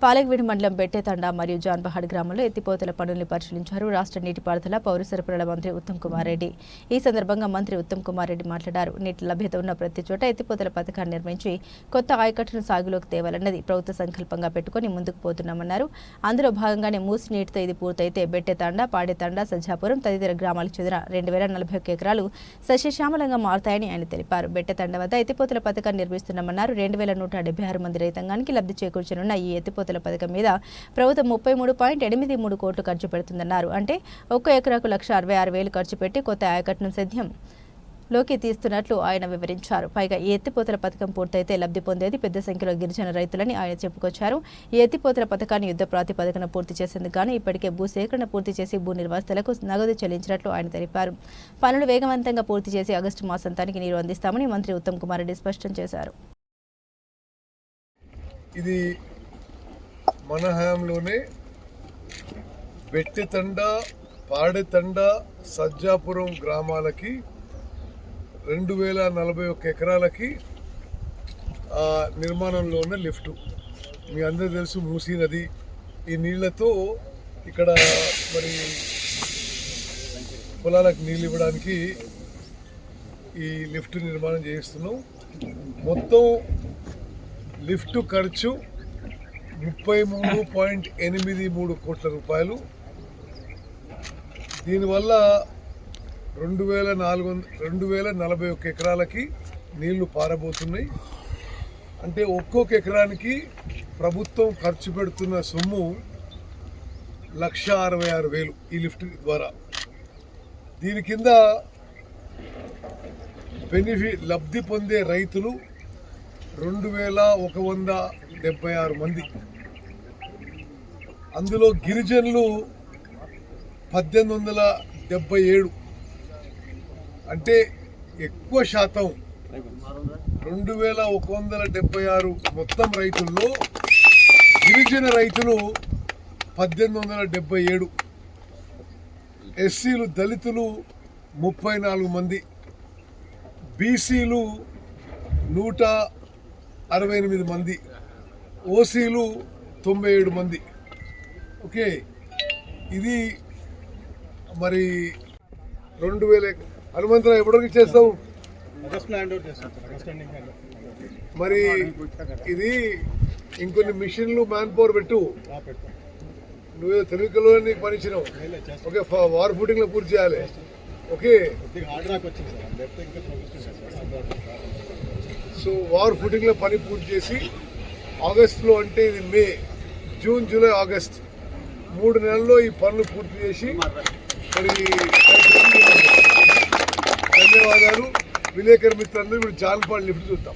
పాలకవీడు మండలం బెట్టేతండ మరియు జాన్బహాడ్ గ్రామంలో ఎత్తిపోతల పనులను పరిశీలించారు రాష్ట్ర నీటిపారుదల పౌర సరఫరాల మంత్రి ఉత్తమ్ కుమార్ రెడ్డి. ఈ సందర్భంగా మంత్రి ఉత్తమ్ కుమార్ రెడ్డి మాట్లాడారు. నీటి లభ్యత ఉన్న ప్రతి చోట ఎత్తిపోతల పథకాన్ని నిర్మించి కొత్త ఆయకట్టును సాగులోకి తేవాలన్నది ప్రభుత్వ సంకల్పంగా పెట్టుకుని ముందుకు పోతున్నామన్నారు. అందులో భాగంగానే మూసి నీటితో ఇది పూర్తయితే బెట్టేతండ, పాడేతండ, సజ్జాపురం తదితర గ్రామాలకు చెందిన 2041 ఎకరాలు సస్యశ్యామలంగా మారుతాయని ఆయన తెలిపారు. బెట్టేతండ వద్ద ఎత్తిపోతల పథకాన్ని నిర్మిస్తున్నామన్నారు. 2176 మంది రైతాంగానికి లబ్ధి చేకూర్చనున్న ఈ ఎత్తిపోతల పథకం మీద ప్రభుత్వం 33.83 కోట్లు ఖర్చు పెడుతుందన్నారు. అంటే ఒక్క ఎకరాకు 1,66,000 ఖర్చు పెట్టి కొత్త ఆయకట్టును సద్యంలోకి తీస్తున్నట్లు ఆయన వివరించారు. పైగా ఈ ఎత్తిపోతల పథకం పూర్తయితే లబ్ధి పొందేది పెద్ద సంఖ్యలో గిరిజన రైతులని ఆయన చెప్పుకొచ్చారు. ఈ ఎత్తిపోతల పథకాన్ని యుద్ధ ప్రాతిపదికన పూర్తి చేసేందుకు గాను ఇప్పటికే భూసేకరణ పూర్తి చేసి భూ నిర్వాసితులకు నగదు చెల్లించినట్లు ఆయన తెలిపారు. పనులు వేగవంతంగా పూర్తి చేసి ఆగస్టు మాసాంతానికి నీరు అందిస్తామని మంత్రి ఉత్తమ్ కుమార్ రెడ్డి స్పష్టం చేశారు. ఇది మన హయాంలోనే బెట్టెతండ, పాడెతండ, సజ్జాపురం గ్రామాలకి 2041 ఎకరాలకి నిర్మాణంలోనే లిఫ్ట్. మీ అందరూ తెలుసు మూసీ నది. ఈ నీళ్లతో ఇక్కడ మరి పొలాలకు నీళ్ళు ఇవ్వడానికి ఈ లిఫ్ట్ నిర్మాణం చేయిస్తున్నాం. మొత్తం లిఫ్ట్ ఖర్చు 33.83 కోట్ల రూపాయలు. దీనివల్ల 2041 ఎకరాలకి నీళ్లు పారబోతున్నాయి. అంటే ఒక్కొక్క ఎకరానికి ప్రభుత్వం ఖర్చు పెడుతున్న సొమ్ము 1,66,000 ఈ లిఫ్ట్ ద్వారా. దీని కింద లబ్ధి పొందే రైతులు 2,176 మంది. అందులో గిరిజనులు 1,877. అంటే ఎక్కువ శాతం 2,176 మొత్తం రైతుల్లో గిరిజన రైతులు 1,877. ఎస్సీలు, దళితులు 34 మంది, బీసీలు 168 మంది, ఓసీలు 97 మంది. ఓకే, ఇది మరి 2,000. హనుమంతరావు ఎప్పటికి చేస్తావు? మరి ఇది ఇంకొన్ని మిషన్లు, మ్యాన్ పవర్ పెట్టు. నువ్వే తెలుగులో పనిచ్చినావు. ఓకే, వార్ ఫుటింగ్ లో పూర్తి చేయాలి. ఓకే, సో వార్ ఫుటింగ్ లో పని పూర్తి చేసి ఆగస్టులో, అంటే ఇది మే, జూన్, జూలై, ఆగస్ట్ 3 నెలల్లో ఈ పనులు పూర్తి చేసి మరి ధన్యవాదాలు. విలేకరు మిత్రులందరూ ఇప్పుడు జాన్పాడ్ లిఫ్ట్ చూద్దాం.